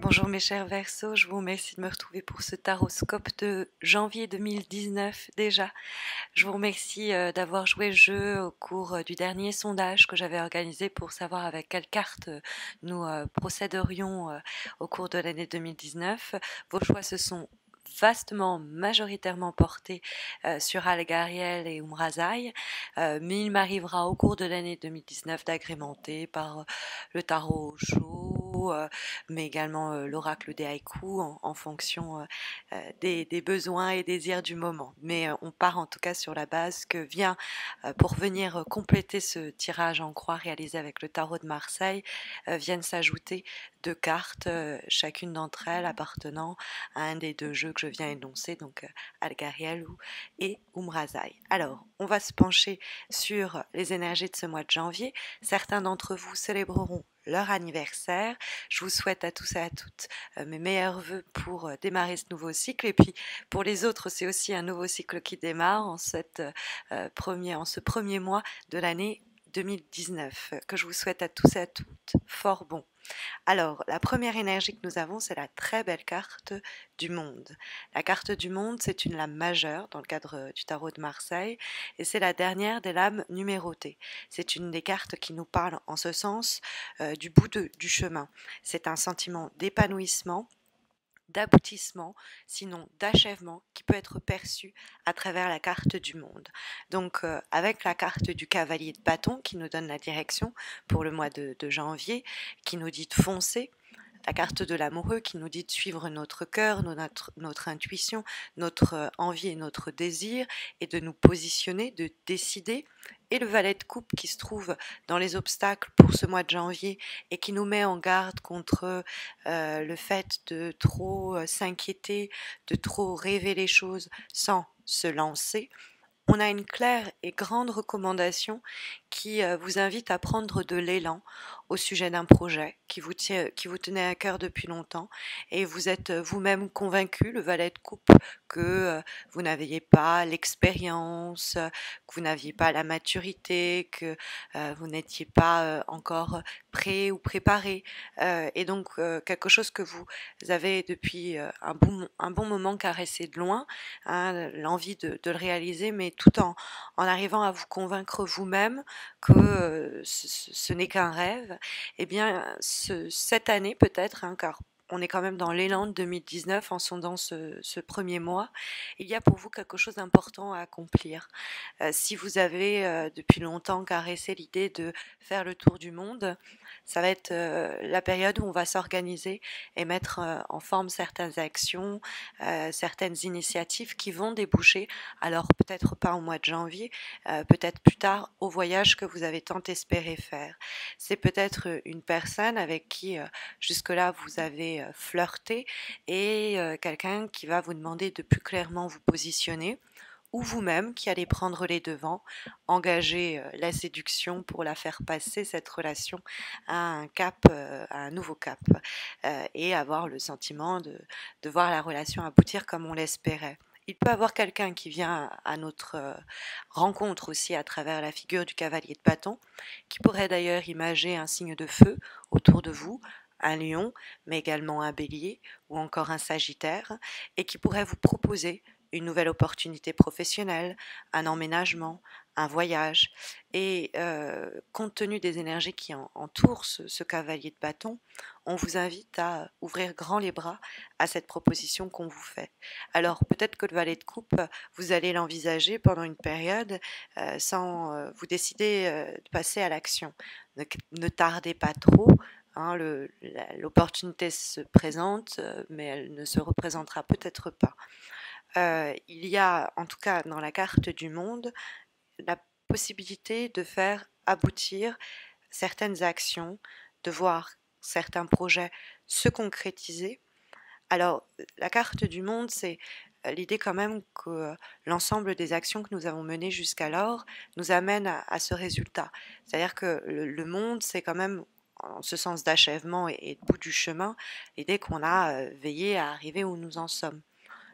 Bonjour mes chers Verseaux, je vous remercie de me retrouver pour ce taroscope de janvier 2019 déjà. Je vous remercie d'avoir joué le jeu au cours du dernier sondage que j'avais organisé pour savoir avec quelle carte nous procéderions au cours de l'année 2019. Vos choix se sont majoritairement portés sur Algariel et Umrazai, mais il m'arrivera au cours de l'année 2019 d'agrémenter par le tarot chaud, mais également l'oracle des haïkus en fonction des besoins et désirs du moment. Mais on part en tout cas sur la base que vient, pour venir compléter ce tirage en croix réalisé avec le tarot de Marseille, viennent s'ajouter deux cartes, chacune d'entre elles appartenant à un des deux jeux que je viens énoncer, donc Algariel et Umrazai. Alors, on va se pencher sur les énergies de ce mois de janvier. Certains d'entre vous célébreront leur anniversaire. Je vous souhaite à tous et à toutes mes meilleurs vœux pour démarrer ce nouveau cycle. Et puis pour les autres, c'est aussi un nouveau cycle qui démarre en ce premier mois de l'année 2019, que je vous souhaite à tous et à toutes fort bon. Alors, la première énergie que nous avons, c'est la très belle carte du monde. La carte du monde, c'est une lame majeure dans le cadre du tarot de Marseille, et c'est la dernière des lames numérotées. C'est une des cartes qui nous parle en ce sens du bout du chemin. C'est un sentiment d'épanouissement, d'aboutissement, sinon d'achèvement, qui peut être perçu à travers la carte du monde. Donc avec la carte du cavalier de bâton qui nous donne la direction pour le mois de janvier, qui nous dit de foncer, la carte de l'amoureux qui nous dit de suivre notre cœur, notre intuition, notre envie et notre désir, et de nous positionner, de décider, et le valet de coupe qui se trouve dans les obstacles pour ce mois de janvier et qui nous met en garde contre le fait de trop s'inquiéter, de trop rêver les choses sans se lancer. On a une claire et grande recommandation qui vous invite à prendre de l'élan au sujet d'un projet qui vous tenait à cœur depuis longtemps, et vous êtes vous-même convaincu, le valet de coupe, que vous n'aviez pas l'expérience, que vous n'aviez pas la maturité, que vous n'étiez pas encore prêt ou préparé, et donc quelque chose que vous avez depuis un bon moment caressé de loin, hein, l'envie de le réaliser, mais tout en arrivant à vous convaincre vous-même que ce n'est qu'un rêve. Eh bien, cette année peut-être, hein, car on est quand même dans l'élan de 2019 en sondant ce premier mois, il y a pour vous quelque chose d'important à accomplir. Si vous avez depuis longtemps caressé l'idée de faire le tour du monde, ça va être la période où on va s'organiser et mettre en forme certaines actions, certaines initiatives qui vont déboucher, alors peut-être pas au mois de janvier, peut-être plus tard au voyage que vous avez tant espéré faire. C'est peut-être une personne avec qui jusque-là vous avez flirté, et quelqu'un qui va vous demander de plus clairement vous positionner, ou vous-même qui allez prendre les devants, engager la séduction pour la faire passer, cette relation, à un nouveau cap, et avoir le sentiment de voir la relation aboutir comme on l'espérait. Il peut y avoir quelqu'un qui vient à notre rencontre aussi à travers la figure du cavalier de bâton, qui pourrait d'ailleurs imager un signe de feu autour de vous, un lion, mais également un bélier ou encore un sagittaire, et qui pourrait vous proposer une nouvelle opportunité professionnelle, un emménagement, un voyage. Et compte tenu des énergies qui entourent ce cavalier de bâton, on vous invite à ouvrir grand les bras à cette proposition qu'on vous fait. Alors peut-être que le valet de coupe, vous allez l'envisager pendant une période sans vous décider de passer à l'action. Ne tardez pas trop. Hein, l'opportunité se présente, mais elle ne se représentera peut-être pas. Il y a, en tout cas dans la carte du monde, la possibilité de faire aboutir certaines actions, de voir certains projets se concrétiser. Alors, la carte du monde, c'est l'idée quand même que l'ensemble des actions que nous avons menées jusqu'alors nous amènent à ce résultat. C'est-à-dire que le monde, c'est quand même, en ce sens d'achèvement et de bout du chemin, l'idée qu'on a veillé à arriver où nous en sommes.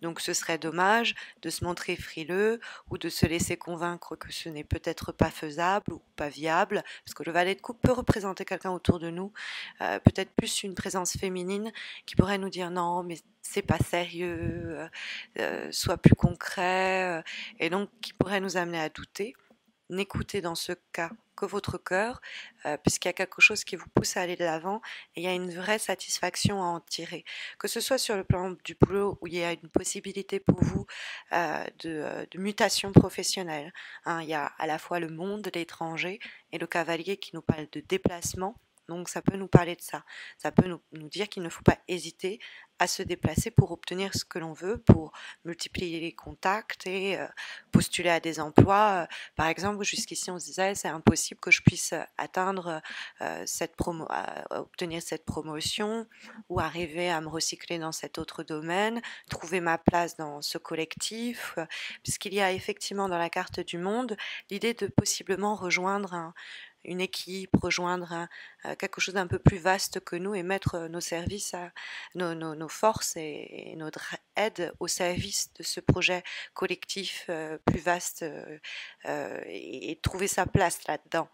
Donc ce serait dommage de se montrer frileux ou de se laisser convaincre que ce n'est peut-être pas faisable ou pas viable, parce que le valet de coupe peut représenter quelqu'un autour de nous, peut-être plus une présence féminine qui pourrait nous dire non mais c'est pas sérieux, sois plus concret, et donc qui pourrait nous amener à douter. N'écoutez dans ce cas que votre cœur, puisqu'il y a quelque chose qui vous pousse à aller de l'avant et il y a une vraie satisfaction à en tirer. Que ce soit sur le plan du boulot où il y a une possibilité pour vous de mutation professionnelle. Hein, il y a à la fois le monde, l'étranger et le cavalier qui nous parle de déplacement. Donc ça peut nous parler de ça. Ça peut nous dire qu'il ne faut pas hésiter à se déplacer pour obtenir ce que l'on veut, pour multiplier les contacts et postuler à des emplois. Par exemple, jusqu'ici on se disait c'est impossible que je puisse atteindre obtenir cette promotion ou arriver à me recycler dans cet autre domaine, trouver ma place dans ce collectif, puisqu'il y a effectivement dans la carte du monde l'idée de possiblement rejoindre une équipe, rejoindre quelque chose d'un peu plus vaste que nous et mettre nos services, nos forces et notre aide au service de ce projet collectif plus vaste et trouver sa place là-dedans.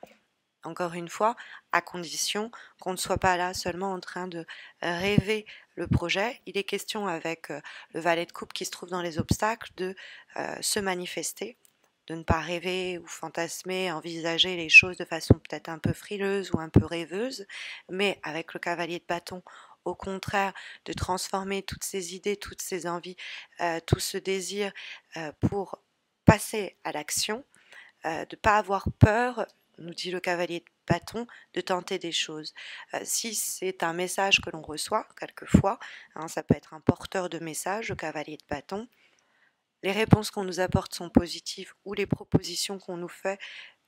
Encore une fois, à condition qu'on ne soit pas là seulement en train de rêver le projet. Il est question avec le valet de coupe qui se trouve dans les obstacles de se manifester, de ne pas rêver ou fantasmer, envisager les choses de façon peut-être un peu frileuse ou un peu rêveuse, mais avec le cavalier de bâton, au contraire, de transformer toutes ces idées, toutes ces envies, tout ce désir pour passer à l'action, de ne pas avoir peur, nous dit le cavalier de bâton, de tenter des choses. Si c'est un message que l'on reçoit, quelquefois, hein, ça peut être un porteur de message, le cavalier de bâton, les réponses qu'on nous apporte sont positives ou les propositions qu'on nous fait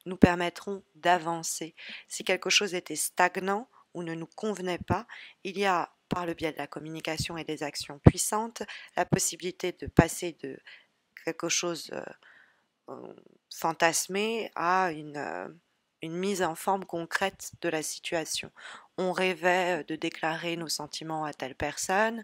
nous permettront d'avancer. Si quelque chose était stagnant ou ne nous convenait pas, il y a, par le biais de la communication et des actions puissantes, la possibilité de passer de quelque chose fantasmé à une mise en forme concrète de la situation. On rêvait de déclarer nos sentiments à telle personne,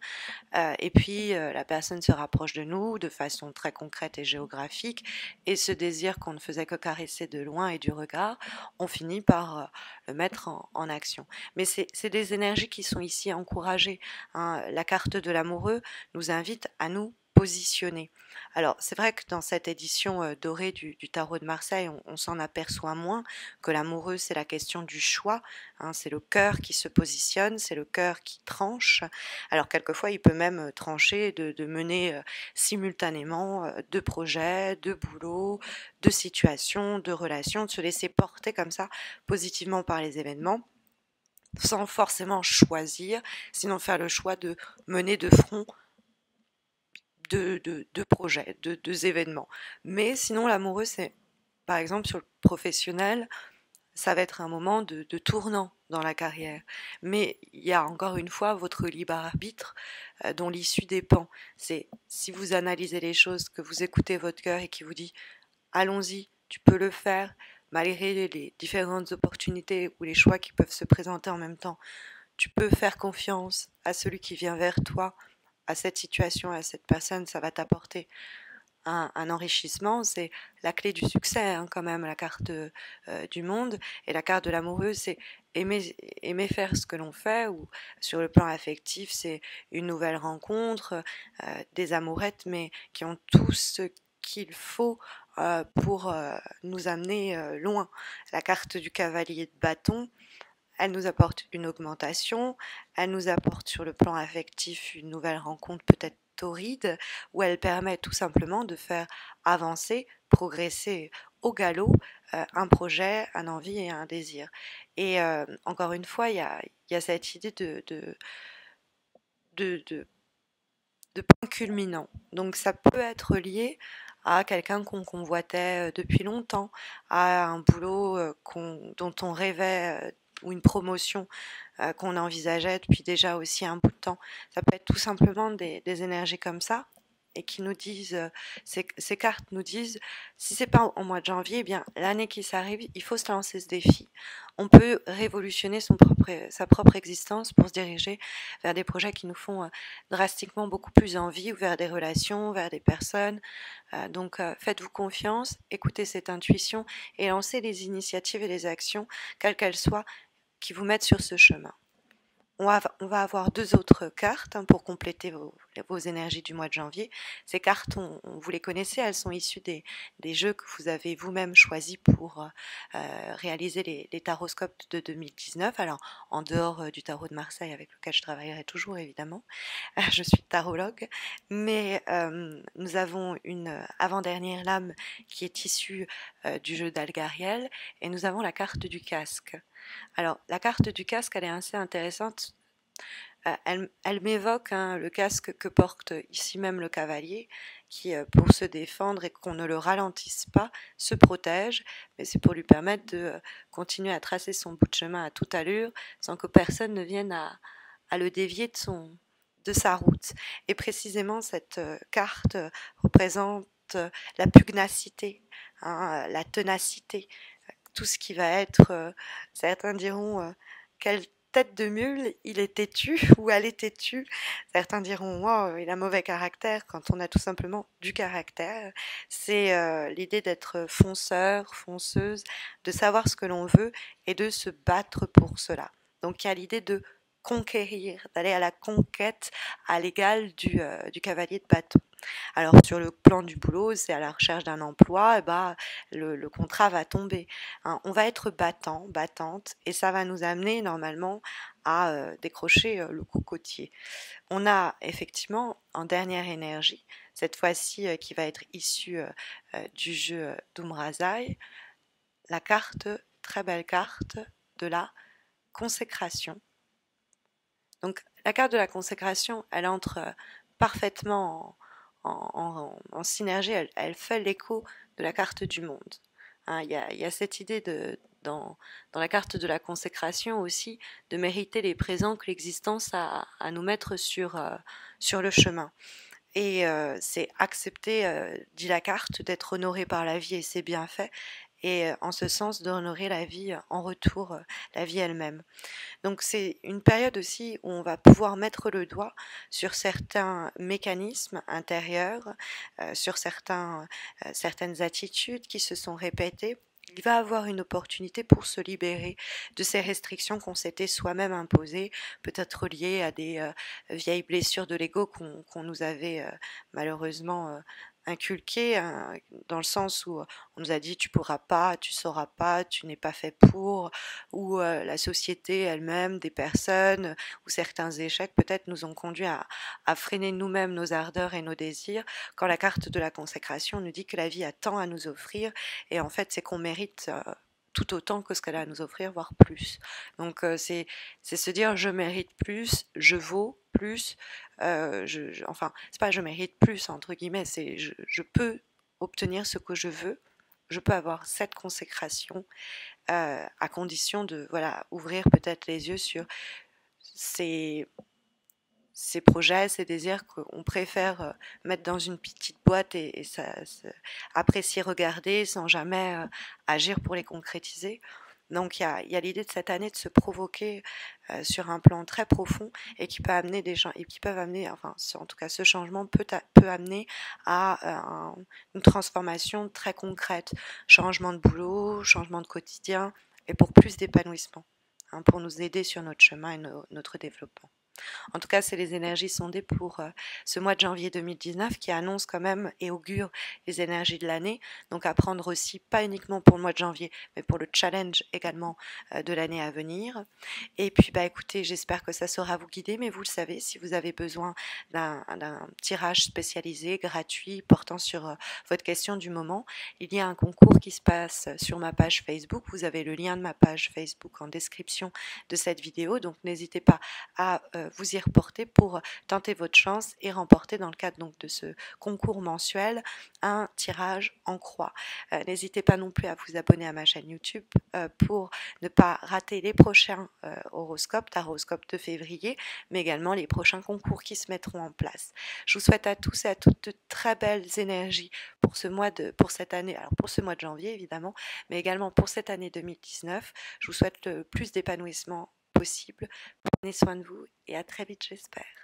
et puis la personne se rapproche de nous de façon très concrète et géographique, et ce désir qu'on ne faisait que caresser de loin et du regard, on finit par le mettre en action. Mais c'est des énergies qui sont ici encouragées, hein. La carte de l'amoureux nous invite à nous positionner. Alors c'est vrai que dans cette édition dorée du tarot de Marseille, on s'en aperçoit moins, que l'amoureux c'est la question du choix, hein, c'est le cœur qui se positionne, c'est le cœur qui tranche. Alors quelquefois il peut même trancher de mener simultanément deux projets, deux boulots, deux situations, deux relations, de se laisser porter comme ça positivement par les événements, sans forcément choisir, sinon faire le choix de mener de front de projets, de événements. Mais sinon, l'amoureux, c'est, par exemple, sur le professionnel, ça va être un moment de tournant dans la carrière. Mais il y a encore une fois votre libre arbitre dont l'issue dépend. C'est si vous analysez les choses, que vous écoutez votre cœur et qui vous dit « allons-y, tu peux le faire », malgré les différentes opportunités ou les choix qui peuvent se présenter en même temps. Tu peux faire confiance à celui qui vient vers toi, à cette situation, à cette personne, ça va t'apporter un enrichissement. C'est la clé du succès, hein, quand même, la carte du monde. Et la carte de l'amoureux, c'est aimer faire ce que l'on fait, ou sur le plan affectif, c'est une nouvelle rencontre, des amourettes, mais qui ont tout ce qu'il faut pour nous amener loin. La carte du cavalier de bâton, elle nous apporte une augmentation, elle nous apporte sur le plan affectif une nouvelle rencontre peut-être torride, où elle permet tout simplement de faire avancer, progresser au galop un projet, un envie et un désir. Et encore une fois, il y a cette idée de point culminant. Donc ça peut être lié à quelqu'un qu'on convoitait depuis longtemps, à un boulot dont on rêvait, ou une promotion qu'on envisageait depuis déjà aussi un bout de temps. Ça peut être tout simplement des énergies comme ça. et qui nous disent, ces cartes nous disent, si c'est pas en mois de janvier, eh bien l'année qui s'arrive, il faut se lancer ce défi. On peut révolutionner sa propre existence pour se diriger vers des projets qui nous font drastiquement beaucoup plus envie, ou vers des relations, vers des personnes. Donc faites-vous confiance, écoutez cette intuition et lancez les initiatives et les actions, quelles qu'elles soient, qui vous mettent sur ce chemin. On va avoir 2 autres cartes pour compléter vos énergies du mois de janvier. Ces cartes, vous les connaissez, elles sont issues des jeux que vous avez vous-même choisis pour réaliser les taroscopes de 2019. Alors, en dehors du tarot de Marseille, avec lequel je travaillerai toujours évidemment, je suis tarologue, mais nous avons une avant-dernière lame qui est issue du jeu d'Algariel, et nous avons la carte du casque. Alors, la carte du casque, elle est assez intéressante. Elle m'évoque le casque que porte ici même le cavalier, qui, pour se défendre et qu'on ne le ralentisse pas, se protège, mais c'est pour lui permettre de continuer à tracer son bout de chemin à toute allure, sans que personne ne vienne à le dévier de sa route. Et précisément, cette carte représente la pugnacité, la ténacité, tout ce qui va être, certains diront, quelle tête de mule, il est têtu ou elle est têtue. Certains diront, wow, il a mauvais caractère, quand on a tout simplement du caractère. C'est l'idée d'être fonceur, fonceuse, de savoir ce que l'on veut et de se battre pour cela. Donc il y a l'idée de conquérir, d'aller à la conquête à l'égal du cavalier de bâton. Alors sur le plan du boulot, c'est à la recherche d'un emploi, et le contrat va tomber. On va être battant, battante, et ça va nous amener normalement à décrocher le cocotier. On a effectivement en dernière énergie, cette fois-ci qui va être issue du jeu d'Umrazai, la carte, très belle carte, de la consécration. Donc la carte de la consécration, elle entre parfaitement en synergie, elle fait l'écho de la carte du monde. Il y a cette idée dans la carte de la consécration aussi, de mériter les présents que l'existence a à nous mettre sur le chemin. Et c'est accepter, dit la carte, d'être honoré par la vie et ses bienfaits, et en ce sens d'honorer la vie en retour, la vie elle-même. Donc c'est une période aussi où on va pouvoir mettre le doigt sur certains mécanismes intérieurs, sur certaines attitudes qui se sont répétées. Il va avoir une opportunité pour se libérer de ces restrictions qu'on s'était soi-même imposées, peut-être liées à des vieilles blessures de l'ego qu'on nous avait malheureusement inculquées, dans le sens où on nous a dit tu pourras pas, tu sauras pas, tu n'es pas fait pour, ou la société elle-même, des personnes, ou certains échecs peut-être nous ont conduits à freiner nous-mêmes nos ardeurs et nos désirs, quand la carte de la consécration nous dit que la vie a tant à nous offrir, et en fait c'est qu'on mérite tout autant que ce qu'elle a à nous offrir, voire plus. Donc c'est se dire je mérite plus, je vaux plus, enfin c'est pas je mérite plus entre guillemets, c'est je peux obtenir ce que je veux, je peux avoir cette consécration, à condition de ouvrir peut-être les yeux sur ces projets, ces désirs qu'on préfère mettre dans une petite boîte et apprécier regarder sans jamais agir pour les concrétiser. Donc il y a l'idée de cette année de se provoquer sur un plan très profond, et qui peut amener des gens, et qui peuvent amener, enfin en tout cas ce changement peut amener à une transformation très concrète, changement de boulot, changement de quotidien, et pour plus d'épanouissement, pour nous aider sur notre chemin et notre développement. En tout cas, c'est les énergies sondées pour ce mois de janvier 2019 qui annonce quand même et augure les énergies de l'année. Donc à prendre aussi, pas uniquement pour le mois de janvier, mais pour le challenge également de l'année à venir. Et puis, écoutez, j'espère que ça saura vous guider, mais vous le savez, si vous avez besoin d'un tirage spécialisé, gratuit, portant sur votre question du moment, il y a un concours qui se passe sur ma page Facebook. Vous avez le lien de ma page Facebook en description de cette vidéo, donc n'hésitez pas à vous y reporter pour tenter votre chance et remporter dans le cadre donc de ce concours mensuel un tirage en croix. N'hésitez pas non plus à vous abonner à ma chaîne YouTube pour ne pas rater les prochains horoscopes, taroscopes de février, mais également les prochains concours qui se mettront en place. Je vous souhaite à tous et à toutes de très belles énergies pour cette année, alors pour ce mois de janvier évidemment, mais également pour cette année 2019. Je vous souhaite le plus d'épanouissement possible. Prenez soin de vous et à très vite, j'espère.